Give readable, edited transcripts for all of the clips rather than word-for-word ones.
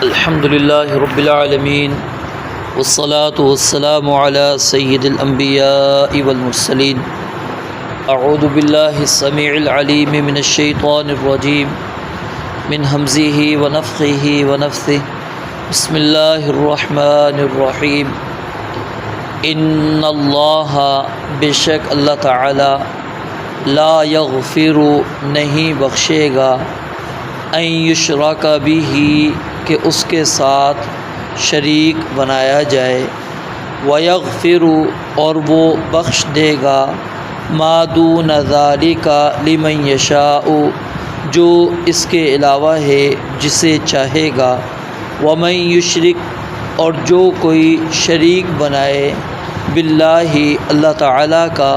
الحمد للہ رب العالمین والصلاة والسلام علی سید الانبیاء والمرسلین اعوذ باللہ السمیع العلیم من الشیطان الرجیم من ہمزہ ونفخہ ونفثہ بسم اللہ الرحمن الرحیم ان اللہ بے شک اللہ تعالی لا یغفر نہیں بخشے گا ان یشرک بہ کہ اس کے ساتھ شریک بنایا جائے ویغفر اور وہ بخش دے گا ما دون ذالک لمن یشاء جو اس کے علاوہ ہے جسے چاہے گا ومن یشرک اور جو کوئی شریک بنائے باللہ اللہ تعالیٰ کا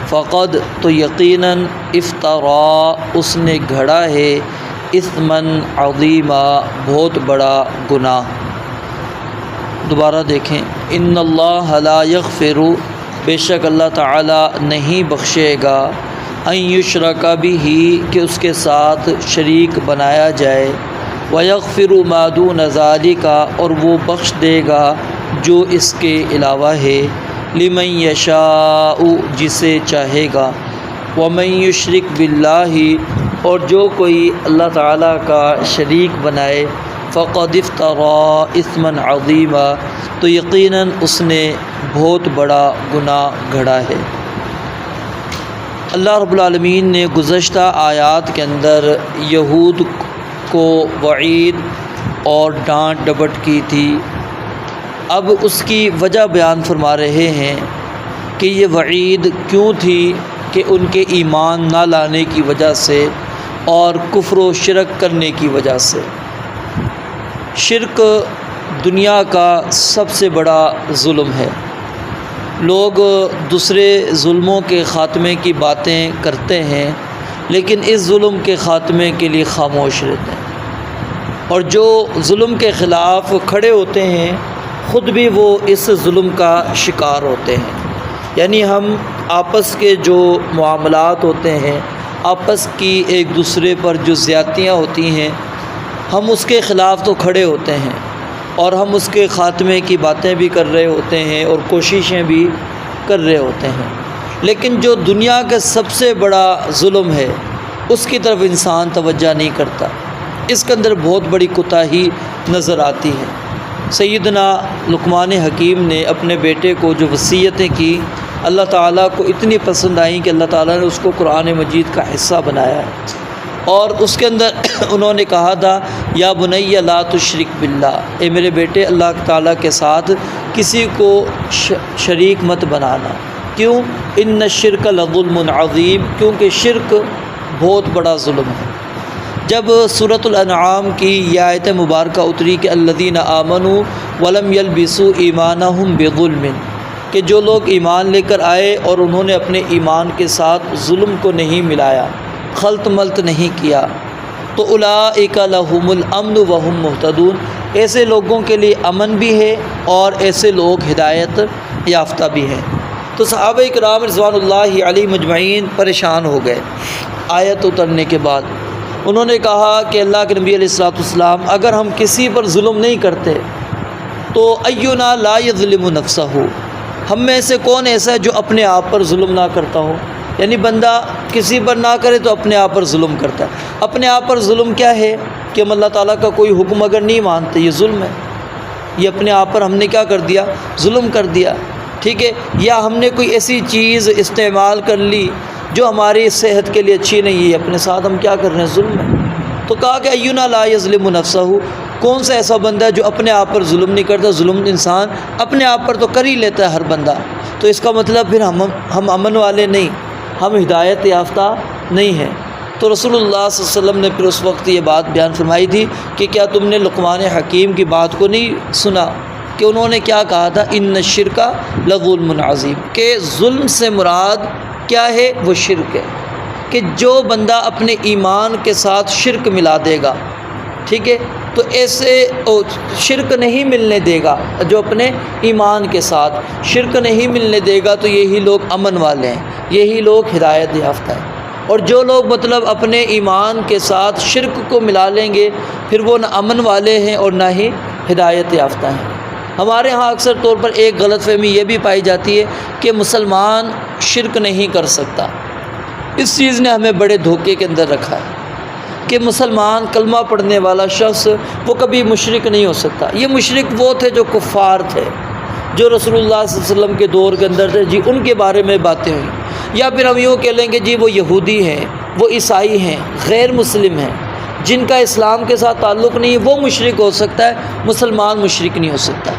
فقد تو یقیناً افترا اس نے گھڑا ہے اثمن عظیما بہت بڑا گناہ۔ دوبارہ دیکھیں، ان اللہ لا یغفر بے شک اللہ تعالی نہیں بخشے گا ان یشرک بہ کہ اس کے ساتھ شریک بنایا جائے ویغفر ما دون ذالک اور وہ بخش دے گا جو اس کے علاوہ ہے لمن یشاء جسے چاہے گا ومن یشرک باللہ اور جو کوئی اللہ تعالیٰ کا شریک بنائے فقد افترا اثما عظیما تو یقیناً اس نے بہت بڑا گناہ گھڑا ہے۔ اللہ رب العالمین نے گزشتہ آیات کے اندر یہود کو وعید اور ڈانٹ ڈپٹ کی تھی، اب اس کی وجہ بیان فرما رہے ہیں کہ یہ وعید کیوں تھی کہ ان کے ایمان نہ لانے کی وجہ سے اور کفر و شرک کرنے کی وجہ سے۔ شرک دنیا کا سب سے بڑا ظلم ہے۔ لوگ دوسرے ظلموں کے خاتمے کی باتیں کرتے ہیں لیکن اس ظلم کے خاتمے کے لیے خاموش رہتے ہیں، اور جو ظلم کے خلاف کھڑے ہوتے ہیں خود بھی وہ اس ظلم کا شکار ہوتے ہیں۔ یعنی ہم آپس کے جو معاملات ہوتے ہیں، آپس کی ایک دوسرے پر جو زیادتیاں ہوتی ہیں، ہم اس کے خلاف تو کھڑے ہوتے ہیں اور ہم اس کے خاتمے کی باتیں بھی کر رہے ہوتے ہیں اور کوششیں بھی کر رہے ہوتے ہیں، لیکن جو دنیا کا سب سے بڑا ظلم ہے اس کی طرف انسان توجہ نہیں کرتا، اس کے اندر بہت بڑی کوتاہی نظر آتی ہے۔ سیدنا لقمان حکیم نے اپنے بیٹے کو جو وصیتیں کی اللہ تعالیٰ کو اتنی پسند آئیں کہ اللہ تعالیٰ نے اس کو قرآن مجید کا حصہ بنایا ہے، اور اس کے اندر انہوں نے کہا تھا یا بنی لا تشرک باللہ، اے میرے بیٹے اللہ تعالیٰ کے ساتھ کسی کو شریک مت بنانا۔ کیوں؟ ان الشرک لظلم عظیم، کیونکہ شرک بہت بڑا ظلم ہے۔ جب سورۃ الانعام کی یہ آیت مبارکہ اتری کہ الذین آمنوا ولم یلبسوا ایمانہم بظلم، کہ جو لوگ ایمان لے کر آئے اور انہوں نے اپنے ایمان کے ساتھ ظلم کو نہیں ملایا، خلط ملط نہیں کیا، تو اولئک لہم الامن وہم مہتدون، ایسے لوگوں کے لیے امن بھی ہے اور ایسے لوگ ہدایت یافتہ بھی ہیں۔ تو صحابہ کرام رضوان اللہ علیہم مجمعین پریشان ہو گئے آیت اترنے کے بعد۔ انہوں نے کہا کہ اللہ کے نبی علیہ السلام، اگر ہم کسی پر ظلم نہیں کرتے تو اینا لا یظلم نفسہ، ہم میں سے کون ایسا ہے جو اپنے آپ پر ظلم نہ کرتا ہو؟ یعنی بندہ کسی پر نہ کرے تو اپنے آپ پر ظلم کرتا ہے۔ اپنے آپ پر ظلم کیا ہے کہ ہم اللہ تعالیٰ کا کوئی حکم اگر نہیں مانتے، یہ ظلم ہے، یہ اپنے آپ پر ہم نے کیا کر دیا؟ ظلم کر دیا، ٹھیک ہے؟ یا ہم نے کوئی ایسی چیز استعمال کر لی جو ہماری صحت کے لیے اچھی نہیں ہے، اپنے ساتھ ہم کیا کر رہے ہیں؟ ظلم ہے۔ تو کہا کہ اینا لا یظلم نفسہ، کون سا ایسا بندہ ہے جو اپنے آپ پر ظلم نہیں کرتا؟ ظلم انسان اپنے آپ پر تو کر ہی لیتا ہے ہر بندہ، تو اس کا مطلب پھر ہم امن والے نہیں، ہم ہدایت یافتہ نہیں ہیں۔ تو رسول اللہ صلی اللہ علیہ وسلم نے پھر اس وقت یہ بات بیان فرمائی تھی کہ کیا تم نے لقمان حکیم کی بات کو نہیں سنا کہ انہوں نے کیا کہا تھا؟ ان الشرک لظلم عظیم، کہ ظلم سے مراد کیا ہے؟ وہ شرک ہے، کہ جو بندہ اپنے ایمان کے ساتھ شرک ملا دے گا، ٹھیک ہے، تو ایسے شرک نہیں ملنے دے گا، جو اپنے ایمان کے ساتھ شرک نہیں ملنے دے گا، تو یہی لوگ امن والے ہیں، یہی لوگ ہدایت یافتہ ہیں۔ اور جو لوگ مطلب اپنے ایمان کے ساتھ شرک کو ملا لیں گے پھر وہ نہ امن والے ہیں اور نہ ہی ہدایت یافتہ ہیں۔ ہمارے ہاں اکثر طور پر ایک غلط فہمی یہ بھی پائی جاتی ہے کہ مسلمان شرک نہیں کر سکتا۔ اس چیز نے ہمیں بڑے دھوکے کے اندر رکھا ہے کہ مسلمان کلمہ پڑھنے والا شخص وہ کبھی مشرک نہیں ہو سکتا۔ یہ مشرک وہ تھے جو کفار تھے، جو رسول اللہ صلی اللہ علیہ وسلم کے دور کے اندر تھے، جی ان کے بارے میں باتیں ہوئیں۔ یا پھر ہم یوں کہہ لیں گے جی وہ یہودی ہیں، وہ عیسائی ہیں، غیر مسلم ہیں، جن کا اسلام کے ساتھ تعلق نہیں ہے، وہ مشرک ہو سکتا ہے، مسلمان مشرک نہیں ہو سکتا۔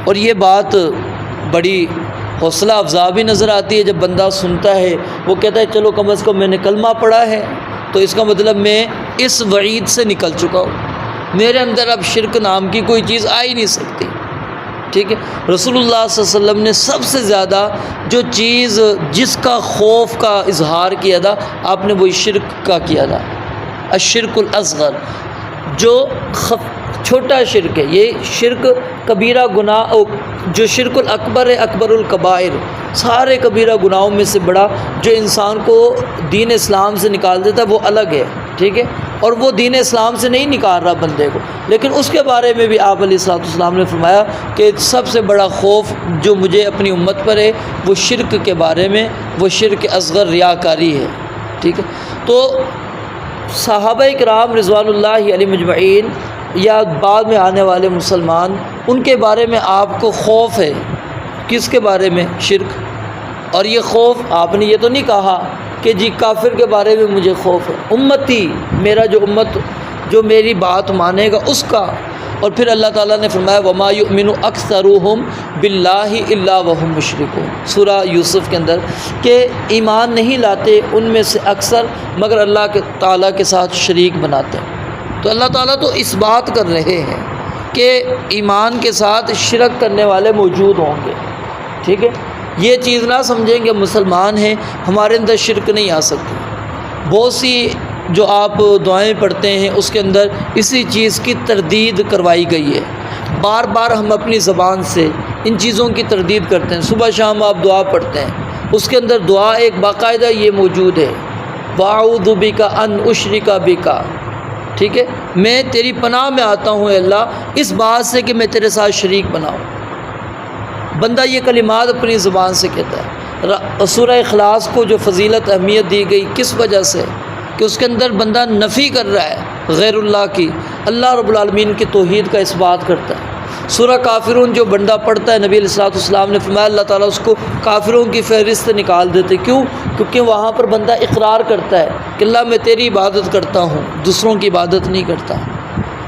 اور یہ بات بڑی حوصلہ افزا بھی نظر آتی ہے جب بندہ سنتا ہے، وہ کہتا ہے چلو کم از کم میں نے کلمہ پڑھا ہے تو اس کا مطلب میں اس وعید سے نکل چکا ہوں، میرے اندر اب شرک نام کی کوئی چیز آ ہی نہیں سکتی۔ ٹھیک ہے، رسول اللہ صلی اللہ علیہ وسلم نے سب سے زیادہ جو چیز جس کا خوف کا اظہار کیا تھا آپ نے وہی شرک کا کیا تھا، الشرک الاصغر، جو چھوٹا شرک ہے۔ یہ شرک کبیرہ گناہ، جو شرک الاکبر ہے اکبر الکبائر، سارے کبیرہ گناہوں میں سے بڑا جو انسان کو دین اسلام سے نکال دیتا ہے وہ الگ ہے۔ ٹھیک ہے، اور وہ دین اسلام سے نہیں نکال رہا بندے کو، لیکن اس کے بارے میں بھی آپ علیہ الصلوۃ والسلام نے فرمایا کہ سب سے بڑا خوف جو مجھے اپنی امت پر ہے وہ شرک کے بارے میں، وہ شرک اصغر ریاکاری ہے۔ ٹھیک ہے، تو صحابہ کرام رضوان اللہ علیہ مجمعین یا بعد میں آنے والے مسلمان، ان کے بارے میں آپ کو خوف ہے، کس کے بارے میں؟ شرک۔ اور یہ خوف آپ نے یہ تو نہیں کہا کہ جی کافر کے بارے میں مجھے خوف ہے، امتی، میرا جو امت جو میری بات مانے گا اس کا۔ اور پھر اللہ تعالیٰ نے فرمایا وما یؤمن اکثرهم باللہ الا وهم مشرکون، سورہ یوسف کے اندر، کہ ایمان نہیں لاتے ان میں سے اکثر مگر اللہ کے تعالیٰ کے ساتھ شریک بناتے ہیں۔ تو اللہ تعالیٰ تو اس بات کر رہے ہیں کہ ایمان کے ساتھ شرک کرنے والے موجود ہوں گے۔ ٹھیک ہے، یہ چیز نہ سمجھیں کہ مسلمان ہیں ہمارے اندر شرک نہیں آ سکتی۔ بہت سی جو آپ دعائیں پڑھتے ہیں اس کے اندر اسی چیز کی تردید کروائی گئی ہے، بار بار ہم اپنی زبان سے ان چیزوں کی تردید کرتے ہیں۔ صبح شام آپ دعا پڑھتے ہیں، اس کے اندر دعا ایک باقاعدہ یہ موجود ہے، وَأَعُوذُ بِكَ أَنْ أُشْرِكَ بِكَ۔ ٹھیک ہے، میں تیری پناہ میں آتا ہوں اے اللہ اس بات سے کہ میں تیرے ساتھ شریک بناؤں۔ بندہ یہ کلمات اپنی زبان سے کہتا ہے۔ سورہ اخلاص کو جو فضیلت اہمیت دی گئی کس وجہ سے؟ کہ اس کے اندر بندہ نفی کر رہا ہے غیر اللہ کی، اللہ رب العالمین کی توحید کا اس بات کرتا ہے۔ سورہ کافرون جو بندہ پڑھتا ہے، نبی علیہ الصلوۃ والسلام نے فرمایا اللہ تعالیٰ اس کو کافروں کی فہرست سے نکال دیتے۔ کیوں؟ کیونکہ وہاں پر بندہ اقرار کرتا ہے کہ اللہ میں تیری عبادت کرتا ہوں، دوسروں کی عبادت نہیں کرتا۔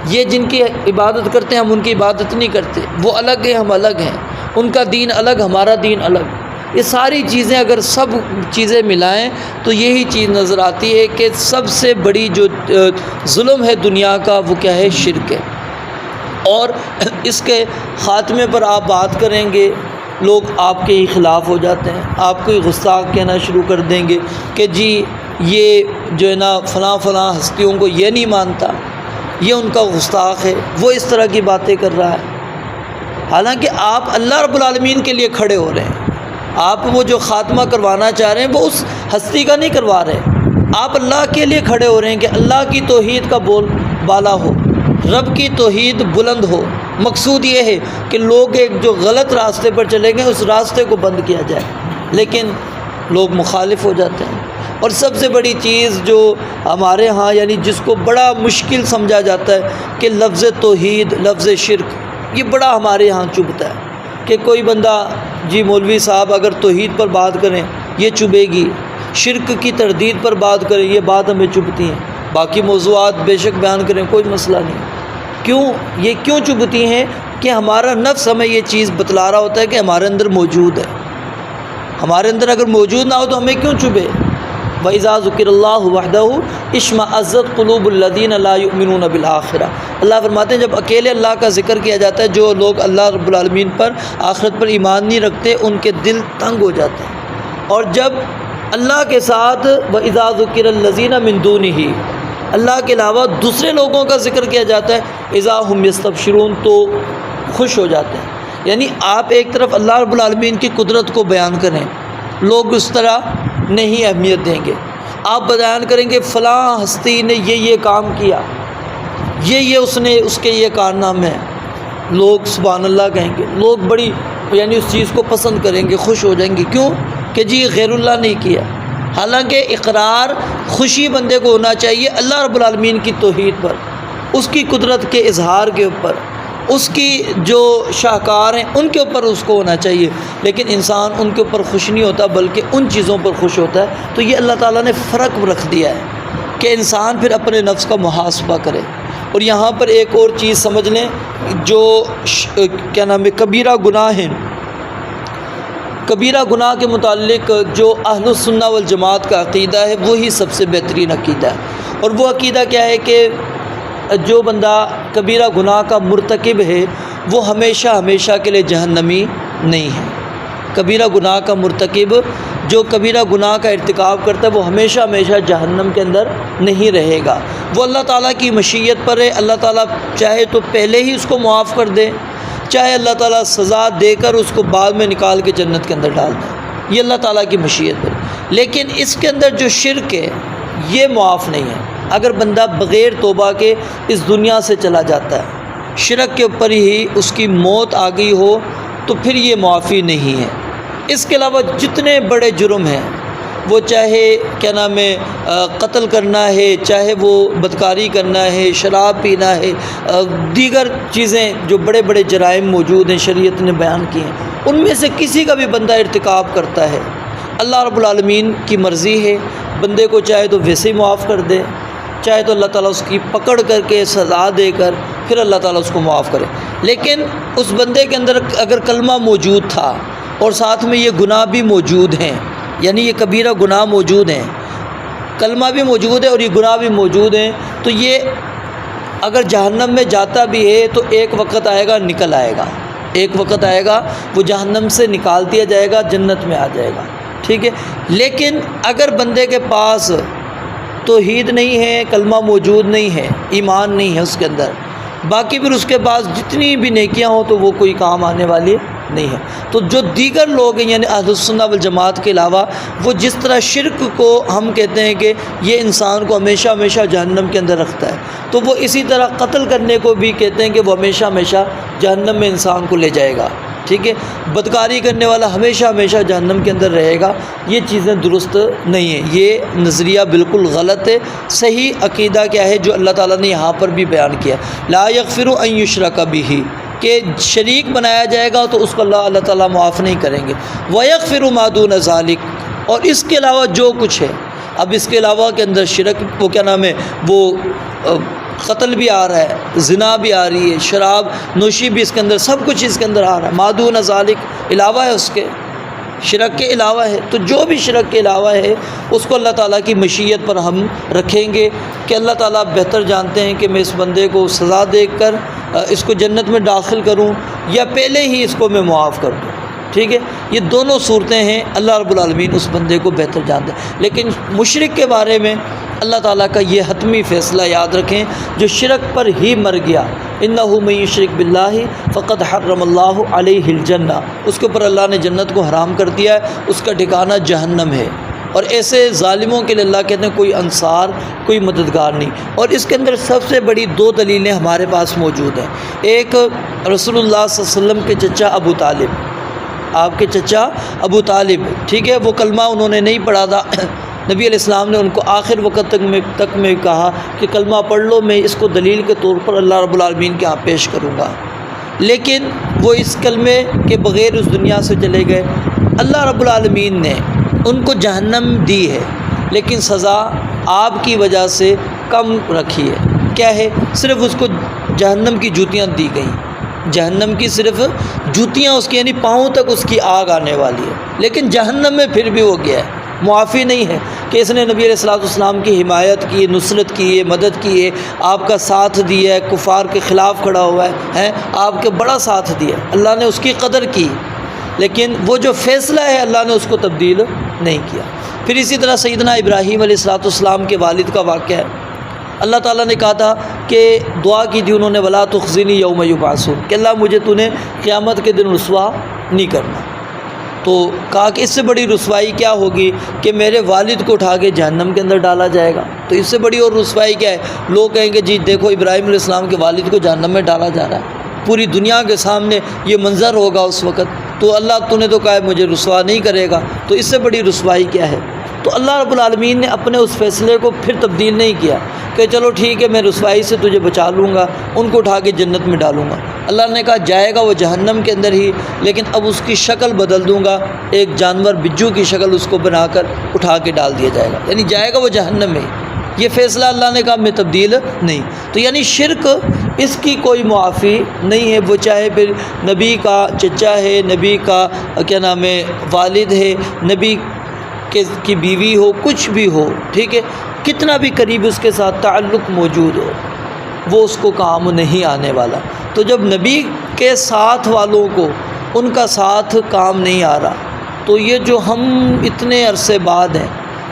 یہ جن کی عبادت کرتے ہیں ہم ان کی عبادت نہیں کرتے، وہ الگ ہیں ہم الگ ہیں، ان کا دین الگ ہمارا دین الگ۔ یہ ساری چیزیں اگر سب چیزیں ملائیں تو یہی چیز نظر آتی ہے کہ سب سے بڑی جو ظلم ہے دنیا کا وہ کیا ہے؟ شرک ہے۔ اور اس کے خاتمے پر آپ بات کریں گے، لوگ آپ کے ہی خلاف ہو جاتے ہیں، آپ کو ہی گستاخ کہنا شروع کر دیں گے کہ جی یہ جو ہے نا فلاں فلاں ہستیوں کو یہ نہیں مانتا، یہ ان کا گستاخ ہے، وہ اس طرح کی باتیں کر رہا ہے۔ حالانکہ آپ اللہ رب العالمین کے لیے کھڑے ہو رہے ہیں، آپ وہ جو خاتمہ کروانا چاہ رہے ہیں وہ اس ہستی کا نہیں کروا رہے، آپ اللہ کے لیے کھڑے ہو رہے ہیں کہ اللہ کی توحید کا بول بالا ہو، رب کی توحید بلند ہو۔ مقصود یہ ہے کہ لوگ ایک جو غلط راستے پر چلیں گے اس راستے کو بند کیا جائے، لیکن لوگ مخالف ہو جاتے ہیں۔ اور سب سے بڑی چیز جو ہمارے ہاں یعنی جس کو بڑا مشکل سمجھا جاتا ہے کہ لفظ توحید، لفظ شرک، یہ بڑا ہمارے ہاں چبھتا ہے کہ کوئی بندہ جی مولوی صاحب اگر توحید پر بات کریں یہ چبھے گی، شرک کی تردید پر بات کریں یہ بات ہمیں چبھتی ہیں، باقی موضوعات بے شک بیان کریں کوئی مسئلہ نہیں۔ کیوں یہ کیوں چبھتی ہیں؟ کہ ہمارا نفس ہمیں یہ چیز بتلا رہا ہوتا ہے کہ ہمارے اندر موجود ہے، ہمارے اندر اگر موجود نہ ہو تو ہمیں کیوں چبھے؟ وَإِذَا ذُكِرَ اللَّهُ وَحْدَهُ اشْمَأَزَّتْ قُلُوبُ الَّذِينَ لَا يُؤْمِنُونَ بِالْآخِرَةِ۔ اللہ فرماتے ہیں جب اکیلے اللہ کا ذکر کیا جاتا ہے، جو لوگ اللہ رب العالمین پر آخرت پر ایمان نہیں رکھتے ان کے دل تنگ ہو جاتے ہیں۔ اور جب اللہ کے ساتھ وَإِذَا ذُكِرَ الَّذِينَ مِن دُونِهِ، اللہ کے علاوہ دوسرے لوگوں کا ذکر کیا جاتا ہے، اذا ہم یستبشرون، تو خوش ہو جاتے ہیں۔ یعنی آپ ایک طرف اللہ رب العالمین کی قدرت کو بیان کریں، لوگ اس طرح نہیں اہمیت دیں گے۔ آپ بیان کریں گے فلاں ہستی نے یہ کام کیا، یہ اس کے یہ کارنامے ہیں، لوگ سبحان اللہ کہیں گے، لوگ بڑی یعنی اس چیز کو پسند کریں گے، خوش ہو جائیں گے، کیوں کہ جی غیر اللہ نے کیا۔ حالانکہ اقرار خوشی بندے کو ہونا چاہیے اللہ رب العالمین کی توحید پر، اس کی قدرت کے اظہار کے اوپر، اس کی جو شاہکار ہیں ان کے اوپر اس کو ہونا چاہیے، لیکن انسان ان کے اوپر خوش نہیں ہوتا بلکہ ان چیزوں پر خوش ہوتا ہے۔ تو یہ اللہ تعالیٰ نے فرق رکھ دیا ہے کہ انسان پھر اپنے نفس کا محاسبہ کرے۔ اور یہاں پر ایک اور چیز سمجھ لیں، جو کیا نام ہے کبیرہ گناہ ہیں، کبیرہ گناہ کے متعلق جو اہل السنہ والجماعت کا عقیدہ ہے وہی سب سے بہترین عقیدہ ہے۔ اور وہ عقیدہ کیا ہے کہ جو بندہ کبیرہ گناہ کا مرتکب ہے وہ ہمیشہ کے لیے جہنمی نہیں ہے۔ کبیرہ گناہ کا مرتکب جو کبیرہ گناہ کا ارتکاب کرتا ہے وہ ہمیشہ جہنم کے اندر نہیں رہے گا۔ وہ اللہ تعالیٰ کی مشیت پر ہے، اللہ تعالیٰ چاہے تو پہلے ہی اس کو معاف کر دے، چاہے اللہ تعالیٰ سزا دے کر اس کو بعد میں نکال کے جنت کے اندر ڈال دے، یہ اللہ تعالیٰ کی مشیت پر۔ لیکن اس کے اندر جو شرک ہے یہ معاف نہیں ہے۔ اگر بندہ بغیر توبہ کے اس دنیا سے چلا جاتا ہے، شرک کے اوپر ہی اس کی موت آ گئی ہو تو پھر یہ معافی نہیں ہے۔ اس کے علاوہ جتنے بڑے جرم ہیں، وہ چاہے کیا نام ہے قتل کرنا ہے، چاہے وہ بدکاری کرنا ہے، شراب پینا ہے، دیگر چیزیں جو بڑے بڑے جرائم موجود ہیں شریعت نے بیان کی ہیں، ان میں سے کسی کا بھی بندہ ارتکاب کرتا ہے، اللہ رب العالمین کی مرضی ہے، بندے کو چاہے تو ویسے ہی معاف کر دے، چاہے تو اللہ تعالیٰ اس کی پکڑ کر کے سزا دے کر پھر اللہ تعالیٰ اس کو معاف کرے۔ لیکن اس بندے کے اندر اگر کلمہ موجود تھا اور ساتھ میں یہ گناہ بھی موجود ہیں، یعنی یہ کبیرہ گناہ موجود ہیں، کلمہ بھی موجود ہے اور یہ گناہ بھی موجود ہیں، تو یہ اگر جہنم میں جاتا بھی ہے تو ایک وقت آئے گا نکل آئے گا، ایک وقت آئے گا وہ جہنم سے نکال دیا جائے گا، جنت میں آ جائے گا، ٹھیک ہے۔ لیکن اگر بندے کے پاس توحید نہیں ہے، کلمہ موجود نہیں ہے، ایمان نہیں ہے اس کے اندر، باقی پھر اس کے پاس جتنی بھی نیکیاں ہوں تو وہ کوئی کام آنے والی نہیں ہے۔ تو جو دیگر لوگ ہیں یعنی اہل السنہ والجماعت کے علاوہ، وہ جس طرح شرک کو ہم کہتے ہیں کہ یہ انسان کو ہمیشہ جہنم کے اندر رکھتا ہے، تو وہ اسی طرح قتل کرنے کو بھی کہتے ہیں کہ وہ ہمیشہ جہنم میں انسان کو لے جائے گا، ٹھیک ہے۔ بدکاری کرنے والا ہمیشہ جہنم کے اندر رہے گا، یہ چیزیں درست نہیں ہیں، یہ نظریہ بالکل غلط ہے۔ صحیح عقیدہ کیا ہے جو اللہ تعالیٰ نے یہاں پر بھی بیان کیا، لا یغفر ان یشرک بہ، کہ شریک بنایا جائے گا تو اس کو اللہ تعالیٰ معاف نہیں کریں گے، وَيَغْفِرُ مَا دُونَ ذَلِكَ، اور اس کے علاوہ جو کچھ ہے، اب اس کے علاوہ کے اندر شرک وہ کیا نام ہے، وہ قتل بھی آ رہا ہے، زنا بھی آ رہی ہے، شراب نوشی بھی اس کے اندر، سب کچھ اس کے اندر آ رہا ہے، مَا دُونَ ذَلِكَ علاوہ ہے اس کے، شرک کے علاوہ ہے، تو جو بھی شرک کے علاوہ ہے اس کو اللہ تعالیٰ کی مشیت پر ہم رکھیں گے کہ اللہ تعالیٰ بہتر جانتے ہیں کہ میں اس بندے کو سزا دے کر اس کو جنت میں داخل کروں یا پہلے ہی اس کو میں معاف کر دوں، ٹھیک ہے۔ یہ دونوں صورتیں ہیں، اللہ رب العالمین اس بندے کو بہتر جانتے ہیں۔ لیکن مشرک کے بارے میں اللہ تعالیٰ کا یہ حتمی فیصلہ یاد رکھیں، جو شرک پر ہی مر گیا، انہ من یشرک باللہ فقد حرم اللہ علیہ الجنہ، اس کے اوپر اللہ نے جنت کو حرام کر دیا ہے، اس کا ٹھکانہ جہنم ہے۔ اور ایسے ظالموں کے لیے اللہ کہتے ہیں کوئی انصار، کوئی مددگار نہیں۔ اور اس کے اندر سب سے بڑی دو دلیلیں ہمارے پاس موجود ہیں۔ ایک رسول اللہ صلی اللہ علیہ وسلم کے چچا ابو طالب، آپ کے چچا ابو طالب، ٹھیک ہے، وہ کلمہ انہوں نے نہیں پڑھا تھا، نبی علیہ السلام نے ان کو آخر وقت تک میں کہا کہ کلمہ پڑھ لو، میں اس کو دلیل کے طور پر اللہ رب العالمین کے ہاں پیش کروں گا، لیکن وہ اس کلمے کے بغیر اس دنیا سے چلے گئے۔ اللہ رب العالمین نے ان کو جہنم دی ہے، لیکن سزا آپ کی وجہ سے کم رکھی ہے۔ کیا ہے؟ صرف اس کو جہنم کی جوتیاں دی گئیں، جہنم کی صرف جوتیاں اس کی، یعنی پاؤں تک اس کی آگ آنے والی ہے، لیکن جہنم میں پھر بھی ہو گیا ہے، معافی نہیں ہے کہ اس نے نبی علیہ الصلوۃ والسلام کی حمایت کی، نصرت کی ہے، مدد کی ہے، آپ کا ساتھ دیا ہے، کفار کے خلاف کھڑا ہوا ہے، آپ کے بڑا ساتھ دیا، اللہ نے اس کی قدر کی، لیکن وہ جو فیصلہ ہے اللہ نے اس کو تبدیل نہیں کیا۔ پھر اسی طرح سیدنا ابراہیم علیہ الصلوۃ والسلام کے والد کا واقعہ ہے، اللہ تعالیٰ نے کہا تھا کہ دعا کی تھی انہوں نے، ولا تخزنی یوم یبعثون، کہ اللہ مجھے تو نے قیامت کے دن رسوا نہیں کرنا۔ تو کہا کہ اس سے بڑی رسوائی کیا ہوگی کہ میرے والد کو اٹھا کے جہنم کے اندر ڈالا جائے گا، تو اس سے بڑی اور رسوائی کیا ہے؟ لوگ کہیں گے جی دیکھو ابراہیم علیہ السلام کے والد کو جہنم میں ڈالا جا رہا ہے، پوری دنیا کے سامنے یہ منظر ہوگا اس وقت، تو اللہ تو نے تو کہا ہے مجھے رسوا نہیں کرے گا، تو اس سے بڑی رسوائی کیا ہے؟ تو اللہ رب العالمین نے اپنے اس فیصلے کو پھر تبدیل نہیں کیا کہ چلو ٹھیک ہے میں رسوائی سے تجھے بچا لوں گا، ان کو اٹھا کے جنت میں ڈالوں گا۔ اللہ نے کہا جائے گا وہ جہنم کے اندر ہی، لیکن اب اس کی شکل بدل دوں گا، ایک جانور بجو کی شکل اس کو بنا کر اٹھا کے ڈال دیا جائے گا، یعنی جائے گا وہ جہنم میں۔ یہ فیصلہ اللہ نے کہا میں تبدیل نہیں۔ تو یعنی شرک اس کی کوئی معافی نہیں ہے، وہ چاہے پھر نبی کا چچا ہے، نبی کا کیا نام ہے والد ہے، نبی کی بیوی ہو، کچھ بھی ہو، ٹھیک ہے، کتنا بھی قریب اس کے ساتھ تعلق موجود ہو، وہ اس کو کام نہیں آنے والا۔ تو جب نبی کے ساتھ والوں کو ان کا ساتھ کام نہیں آ رہا، تو یہ جو ہم اتنے عرصے بعد ہیں،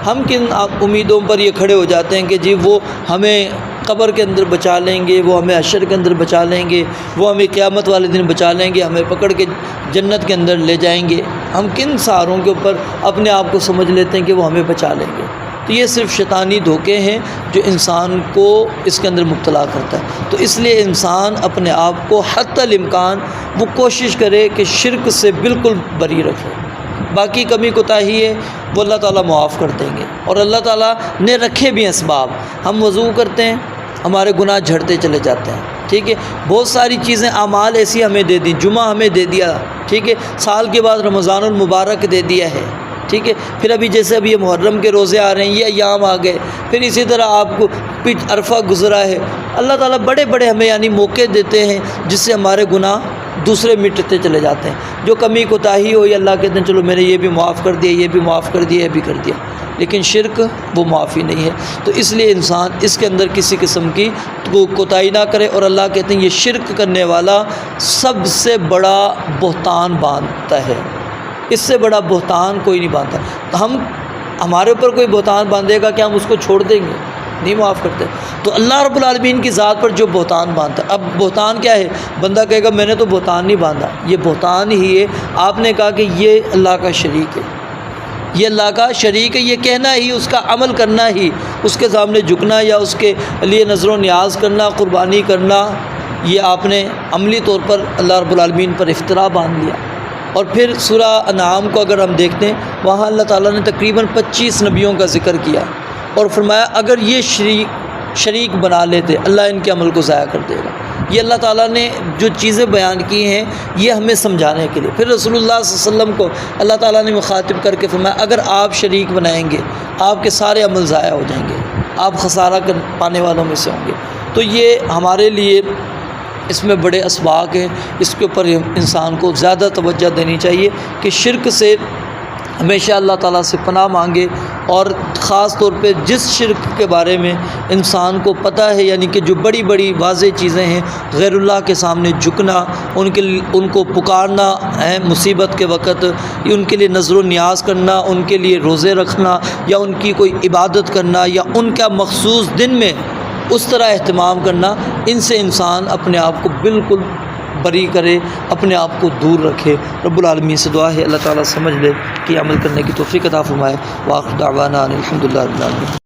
ہم کن امیدوں پر یہ کھڑے ہو جاتے ہیں کہ جی وہ ہمیں قبر کے اندر بچا لیں گے، وہ ہمیں حشر کے اندر بچا لیں گے، وہ ہمیں قیامت والے دن بچا لیں گے، ہمیں پکڑ کے جنت کے اندر لے جائیں گے۔ ہم کن سہاروں کے اوپر اپنے آپ کو سمجھ لیتے ہیں کہ وہ ہمیں بچا لیں گے؟ تو یہ صرف شیطانی دھوکے ہیں جو انسان کو اس کے اندر مبتلا کرتا ہے۔ تو اس لیے انسان اپنے آپ کو حتی الامکان وہ کوشش کرے کہ شرک سے بالکل بری رکھے، باقی کمی کوتاہی ہے وہ اللہ تعالیٰ معاف کر دیں گے، اور اللہ تعالیٰ نے رکھے بھی ہیں اسباب۔ ہم وضو کرتے ہیں، ہمارے گناہ جھڑتے چلے جاتے ہیں، ٹھیک ہے، بہت ساری چیزیں اعمال ایسی ہمیں دے دیں، جمعہ ہمیں دے دیا، ٹھیک ہے، سال کے بعد رمضان المبارک دے دیا ہے، ٹھیک ہے، پھر ابھی جیسے ابھی یہ محرم کے روزے آ رہے ہیں، یہ ایام آ گئے، پھر اسی طرح آپ کو عرفہ گزرا ہے۔ اللہ تعالیٰ بڑے بڑے ہمیں یعنی موقع دیتے ہیں جس سے ہمارے گناہ دوسرے مٹتے چلے جاتے ہیں۔ جو کمی کوتاہی ہو یا اللہ کہتے ہیں چلو میں نے یہ بھی معاف کر دیا، یہ بھی معاف کر دیا، یہ بھی کر دیا، لیکن شرک وہ معافی نہیں ہے۔ تو اس لیے انسان اس کے اندر کسی قسم کی کوتاہی نہ کرے، اور اللہ کہتے ہیں یہ شرک کرنے والا سب سے بڑا بہتان باندھتا ہے، اس سے بڑا بہتان کوئی نہیں باندھتا۔ تو ہمارے اوپر کوئی بہتان باندھے گا کہ ہم اس کو چھوڑ دیں گے؟ نہیں معاف کرتے۔ تو اللہ رب العالمین کی ذات پر جو بہتان باندھتا ہے، اب بہتان کیا ہے؟ بندہ کہے گا میں نے تو بہتان نہیں باندھا، یہ بہتان ہی ہے۔ آپ نے کہا کہ یہ اللہ کا شریک ہے، یہ اللہ کا شریک ہے، یہ کہنا ہی، اس کا عمل کرنا ہی، اس کے سامنے جھکنا یا اس کے لیے نظر و نیاز کرنا، قربانی کرنا، یہ آپ نے عملی طور پر اللہ رب العالمین پر افترا باندھ لیا۔ اور پھر سورہ انعام کو اگر ہم دیکھتے ہیں، وہاں اللہ تعالیٰ نے تقریباً 25 نبیوں کا ذکر کیا اور فرمایا اگر یہ شریک بنا لیتے اللہ ان کے عمل کو ضائع کر دے گا۔ یہ اللہ تعالیٰ نے جو چیزیں بیان کی ہیں یہ ہمیں سمجھانے کے لیے۔ پھر رسول اللہ صلی اللہ علیہ وسلم کو اللہ تعالیٰ نے مخاطب کر کے فرمایا اگر آپ شریک بنائیں گے آپ کے سارے عمل ضائع ہو جائیں گے، آپ خسارہ پانے والوں میں سے ہوں گے۔ تو یہ ہمارے لیے اس میں بڑے اسباق ہیں، اس کے اوپر انسان کو زیادہ توجہ دینی چاہیے کہ شرک سے ہمیشہ اللہ تعالیٰ سے پناہ مانگے، اور خاص طور پہ جس شرک کے بارے میں انسان کو پتہ ہے، یعنی کہ جو بڑی بڑی واضح چیزیں ہیں، غیر اللہ کے سامنے جھکنا، ان کو پکارنا ہے مصیبت کے وقت، ان کے لیے نظر و نیاز کرنا، ان کے لیے روزے رکھنا، یا ان کی کوئی عبادت کرنا، یا ان کا مخصوص دن میں اس طرح اہتمام کرنا، ان سے انسان اپنے آپ کو بالکل بری کرے، اپنے آپ کو دور رکھے۔ رب العالمین سے دعا ہے اللہ تعالیٰ سمجھ لے کہ عمل کرنے کی توفیق عطا فرمائے۔ وآخر دعوانا الحمدللہ رب العالمین۔